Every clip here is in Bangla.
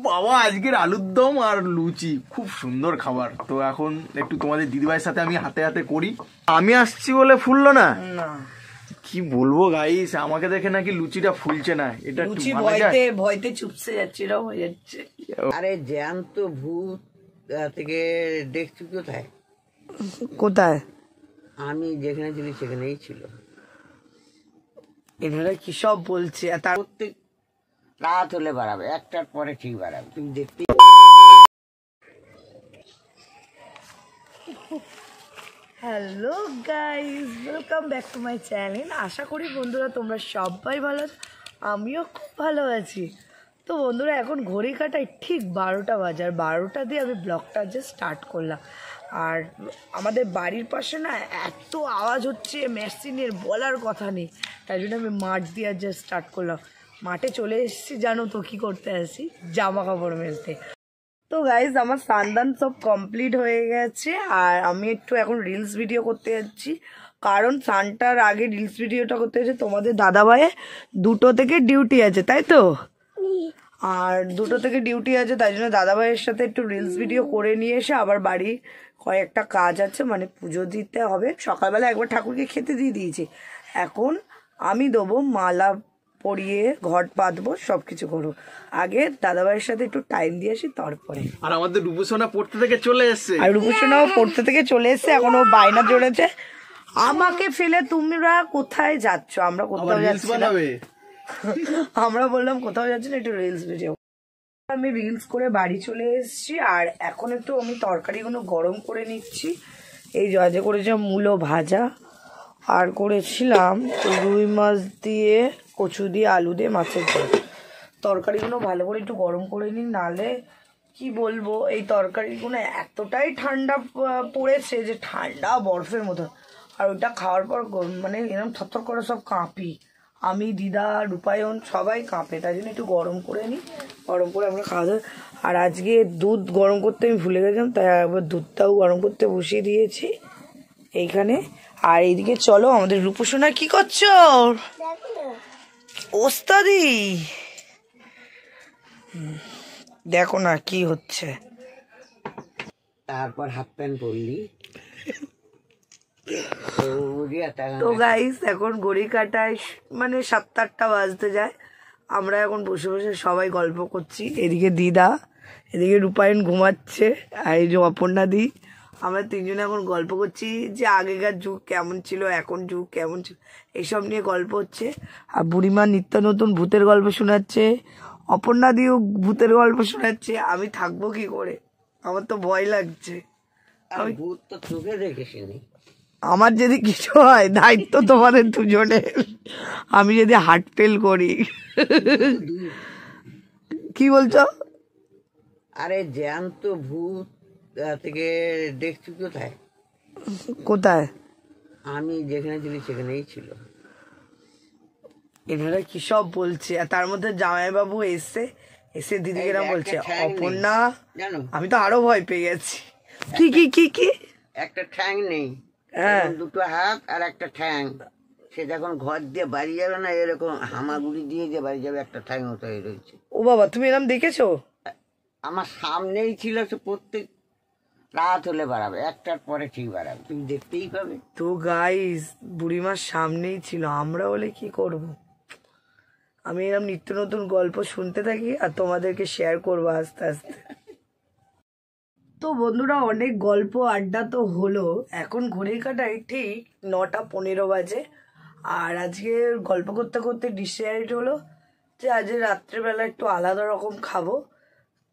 বাবা আজকের আলুর দম আর লুচি খুব সুন্দর খাবার। তো এখন একটু তোমাদের দিদিভাইয়ের সাথে আমি হাতে হাতে করি। আমি আসছি বলে ফুললো না, কি বলবো গাইস, আমাকে দেখে নাকি লুচিটা ফুলছে না। এটা লুচি ভয়তে ভয়তে চুপসে যাচ্ছে, এরকম হয়ে যাচ্ছে। আরে জ্যান্ত ভূত থেকে দেখছি কোথায়? কোথায়? আমি যেখানে ছিলি সেখানেই ছিল। এনারা কি সব বলছে? তার প্রত্যেক রাত হলে বাড়াবে, একটার পরে ঠিক বাড়াবে, তুমি দেখতে। Hello guys, welcome back to my channel. আশা করি বন্ধুরা তোমরা সবাই ভালো আছো, আমিও খুব ভালো আছি। তো বন্ধুরা এখন ঘড়ি কাটায় ঠিক 12টা বাজে, আর 12টা দিয়ে আমি ব্লগটা যে স্টার্ট করলাম। আর আমাদের বাড়ির পাশে না এত আওয়াজ হচ্ছে মেশিনের, বলার কথা নেই। তাই জন্য আমি মাঠ দিয়ে যে স্টার্ট করলাম। মাঠে চলে এসেছি, জানো তো কী করতে আসি, জামা কাপড় মেলতে। তো গাইজ আমার স্নান সব কমপ্লিট হয়ে গেছে, আর আমি একটু এখন রিলস ভিডিও করতে যাচ্ছি। কারণ স্নানটার আগে রিলস ভিডিওটা করতে যাচ্ছে। তোমাদের দাদাভাইয়ের 2টো থেকে ডিউটি আছে, তাই তো? আর 2টো থেকে ডিউটি আছে, তাই জন্য দাদাভাইয়ের সাথে একটু রিলস ভিডিও করে নিয়ে এসে আবার বাড়ি কয়েকটা কাজ আছে, মানে পুজো দিতে হবে। সকালবেলা একবার ঠাকুরকে খেতে দিয়ে দিয়েছি, এখন আমি দেবো মালা পরিয়ে ঘট পাতবো, সবকিছু করবো। আগে দাদাভাইয়ের সাথে একটু টাইম দিয়ে আসি, তারপরে। আর আমাদের রূপসোনা পড়তে থেকে চলে এসছে। আর রূপসোনাও পড়তে থেকে চলে এসছে, এখন ও বায়না জড়েছে আমাকে ফেলে তোমরা কোথায় যাচ্ছ। আমরা কোথাও যাচ্ছি না, আমরা বললাম কোথাও যাচ্ছি না, একটু রিলস ভিডিও। আমি রিলস করে বাড়ি চলে এসেছি, আর এখন একটু আমি তরকারিগুলো গরম করে নিচ্ছি। এই যে করেছে মূলো ভাজা, আর করেছিলাম রুই মাছ দিয়ে কচু দিয়ে আলু দিয়ে মাছের ঝোল। তরকারিগুলো ভালো করে একটু গরম করে নিই, নালে কি বলবো, এই তরকারিগুলো এতটাই ঠান্ডা পড়েছে যে ঠান্ডা বরফের মতো। আর ওইটা খাওয়ার পর মানে এরকম থরথর করে সব কাঁপি, আমি, দিদা, রূপায়ণ সবাই কাঁপে। তাই জন্য একটু গরম করে নিই, গরম করে আমরা খাওয়া দাওয়া। আর আজকে দুধ গরম করতে আমি ভুলে গেছিলাম, তাই একবার দুধটাও গরম করতে বসিয়ে দিয়েছি এইখানে। আর এইদিকে চলো, আমাদের রূপসোনা কি করছো? ওস্তাদি দেখো না কি হচ্ছে। তারপর হাফ প্যান্ট পরলি। তো গাইস এখন ঘড়ি কাটায় মানে 7-8টা বাজতে যায়। আমরা এখন বসে বসে সবাই গল্প করছি। এদিকে দিদা, এদিকে রূপায়ণ ঘুমাচ্ছে, আর এই যে অপর্ণা দি, আমরা তিনজনে এখন গল্প করছি যে আগেকার যুগ কেমন ছিল, এখন যুগ কেমন ছিল, এইসব নিয়ে গল্প হচ্ছে। আর বুড়িমা নিত্য নতুন ভূতের গল্প শোনাচ্ছে, অপর্ণা দিও ভূতের গল্প শোনাচ্ছে। আমি থাকবো কি করে, আমার তো ভয় লাগছে। আমি ভূত তো চোখে দেখেছিনি। আমার যদি কিছু হয় দায়িত্ব তোমাদের দুজনের, আমি যদি হার্ট ফেল করি। কি বলছো? আরে জ্যান্ত ভূত থেকে দেখছি কোথায়? কোথায়? আমি যেখানে ছিলি সেখানেই ছিল। এনারা কি সব বলছে? আর তার মধ্যে জামাইবাবু এসে দিদিকে এরকম বলছে, অপর্ণা, আমি তো আরো ভয় পেয়ে গেছি। কি কি কি কি? একটা ঠ্যাং নেই, হ্যাঁ, 2টো হাত আর একটা ঠ্যাং। সে যখন ঘর দিয়ে বাড়ি যাবে না, এরকম হামাগুড়ি দিয়ে যে বাড়ি যাবে, একটা ঠ্যাং মতো রয়েছে। ও বাবা, তুমি এরকম দেখেছো? আমার সামনেই ছিল। সে প্রত্যেক রাত হলে বাড়াবে, একটার পরে ঠিক বাড়াবে, তুমি দেখতেই পাবে। তো গাইস বুড়িমার সামনেই ছিল, আমরা বলে কি করব। আমি এরকম নিত্য নতুন গল্প শুনতে থাকি আর তোমাদেরকে শেয়ার করবো আস্তে আস্তে। তো বন্ধুরা অনেক গল্প আড্ডা তো হলো, এখন ঘড়ির কাটায় ঠিক 9টা 15 বাজে। আর আজকে গল্প করতে করতে ডিসাইড হলো যে আজ রাত্রেবেলা একটু আলাদা রকম খাবো।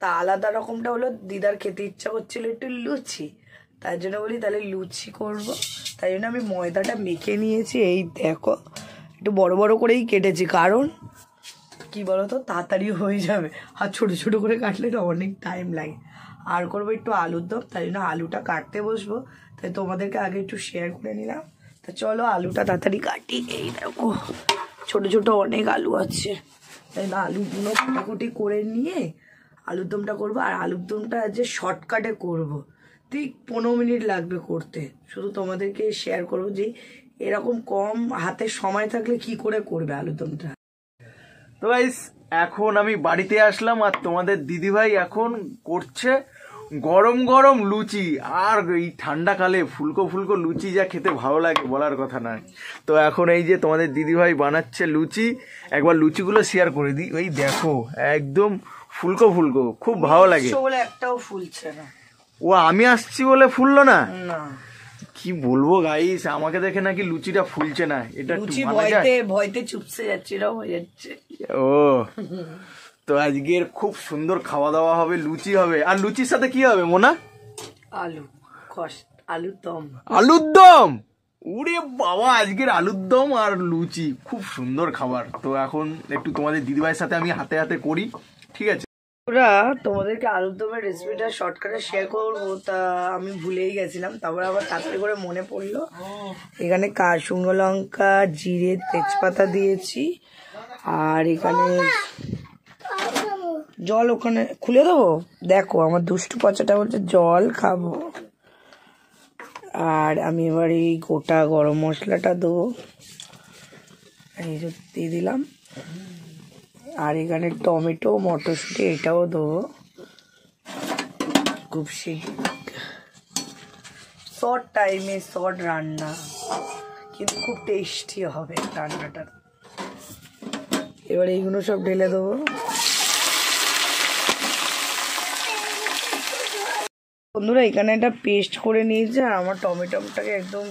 তা আলাদা রকমটা হলো দিদার খেতে ইচ্ছা করছিল একটু লুচি, তার জন্য বলি তাহলে লুচি করব। তাই জন্য আমি ময়দাটা মেখে নিয়েছি, এই দেখো একটু বড় বড় করেই কেটেছি, কারণ কি বলতো তাড়াতাড়ি হয়ে যাবে, আর ছোট ছোট করে কাটলে না অনেক টাইম লাগে। আর করবো একটু আলুর দম, তাই জন্য আলুটা কাটতে বসবো, তাই তোমাদেরকে আগে একটু শেয়ার করে নিলাম। তা চলো আলুটা তাড়াতাড়ি কাটি। এই দেখো ছোট ছোট অনেক আলু আছে, তাই না আলুগুলো কাটাকুটি করে নিয়ে আলুর দমটা করবো। আর আলুর দমটা যে শর্টকাটে করবো, ঠিক 15 মিনিট লাগবে করতে। শুধু তোমাদেরকে শেয়ার করবো যে এরকম কম হাতে সময় থাকলে কি করে করবে আলুর দমটা। তো গাইস এখন আমি বাড়িতে আসলাম আর তোমাদের দিদিভাই এখন করছে গরম গরম লুচি। আর এই ঠান্ডাকালে ফুলকো ফুলকো লুচি যা খেতে ভালো লাগে বলার কথা নয়। তো এখন এই যে তোমাদের দিদিভাই বানাচ্ছে লুচি, একবার লুচিগুলো শেয়ার করে দিই। ওই দেখো একদম ফুলকো ফুলকো, খুব ভালো লাগে। বলে একটাও ফুলছে না। ও আমি আসছি বলে ফুললো না? না, কি বলবো গাইস, আমাকে দেখে নাকি লুচিটা ফুলছে না। এটা লুচি ভয়তে ভয়তে চুপসে যাচ্ছে, এরকম হয়ে যাচ্ছে। ও তো আজকের খুব সুন্দর খাওয়া দাওয়া হবে, লুচি হবে। আর লুচির সাথে কি হবে মোনা? আলু আলুর দম। আলুর দম? ওরে বাবা, আজকের আলুর দম আর লুচি খুব সুন্দর খাবার। তো এখন একটু তোমাদের দিদিভাইয়ের সাথে আমি হাতে হাতে করি, ঠিক আছে? ওরা তোমাদেরকে আলুর দমের রেসিপিটা শর্টকাটে শেয়ার করবো, তা আমি ভুলেই গেছিলাম। তারপরে আবার তাড়াতাড়ি করে মনে পড়লো। এখানে শুকনো লঙ্কা, জিরে, তেজপাতা দিয়েছি। আর এখানে জল ওখানে খুলে দেবো। দেখো আমার দুষ্টু পচাটা বলছে জল খাবো। আর আমি এবার এই গোটা গরম মশলাটা দেবো, এই যে দিয়ে দিলাম। আর এখানে টমেটো, মটরশুঁটি এটাও দেবো। খুব শর্ট টাইমে শর্ট রান্না, কিন্তু খুব টেস্টি হবে রান্নাটা। এবার এইগুলো সব ঢেলে দেবো। বন্ধুরা এখানে একটা পেস্ট করে নিয়েছি, আর আমার টমেটোটাকে একদম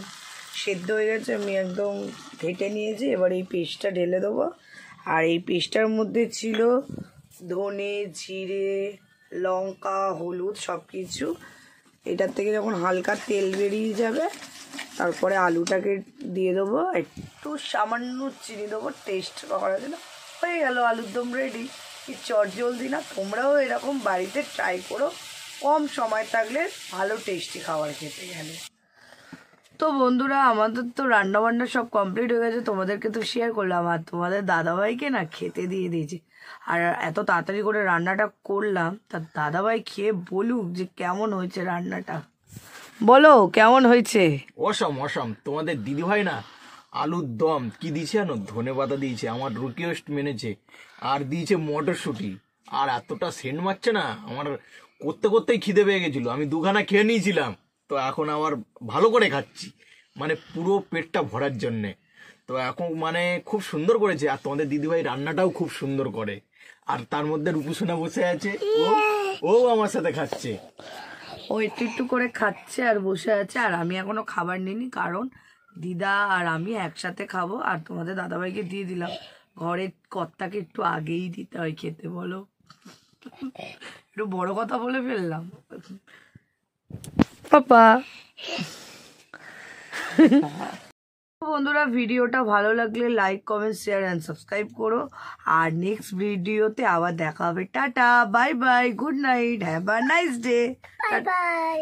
সেদ্ধ হয়ে গেছে, আমি একদম ঘেটে নিয়েছি। এবার এই পেস্টটা ঢেলে দেবো। আর এই পেস্টটার মধ্যে ছিল ধনে, জিরে, লঙ্কা, হলুদ সব কিছু। এটার থেকে যখন হালকা তেল বেরিয়ে যাবে, তারপরে আলুটাকে দিয়ে দেবো, একটু সামান্য চিনি দেবো টেস্ট করার জন্য। হয়ে গেল আলুর দম রেডি। কি চটজলদি না? তোমরাও এরকম বাড়িতে ট্রাই করো, কম সময় থাকলে ভালো টেস্টি খাবার খেতে গেলে। তো বন্ধুরা আমাদের তো রান্না বান্না সব কমপ্লিট হয়ে গেছে, তোমাদেরকে তো শেয়ার করলাম। আর তোমাদের দাদাভাইকে না খেতে দিয়ে দিয়েছি। আর এত তাড়াতাড়ি করে রান্নাটা করলাম, তার দাদাভাই খেয়ে বলুক যে কেমন হয়েছে রান্নাটা। বলো কেমন হয়েছে? অসম অসম। তোমাদের দিদিভাই না আলুর দম কি দিয়েছে জানো? ধনে পাতা দিয়েছে, আমার রিকোয়েস্ট মেনেছে। আর দিয়েছে মটরশুঁটি। আর এতটা সেন্ট মারছে না, আমার করতে করতেই খিদে পেয়ে গেছিল। আমি দুখানা খেয়ে নিয়েছিলাম, তো এখন আবার ভালো করে খাচ্ছি, মানে পুরো পেটটা ভরার জন্যে। তো এখন মানে খুব সুন্দর করেছে। আর তোমাদের দিদিভাই রান্নাটাও খুব সুন্দর করে। আর তার মধ্যে রূপসোনা বসে আছে, ও আমার সাথে খাচ্ছে। ও একটু একটু করে খাচ্ছে আর বসে আছে। আর আমি এখনো খাবার নিইনি, কারণ দিদা আর আমি একসাথে খাবো। আর তোমাদের দাদাভাইকে দিয়ে দিলাম। ঘরের কর্তাকে একটু আগেই দিতে হয় খেতে, বলো। একটু বড় কথা বলে ফেললাম পাপা। বন্ধুরা ভিডিওটা ভালো লাগলে like, comment, share and subscribe করো। আর নেক্সট ভিডিওতে আবার দেখা হবে। Tata, bye bye, good night, have a nice day, bye bye.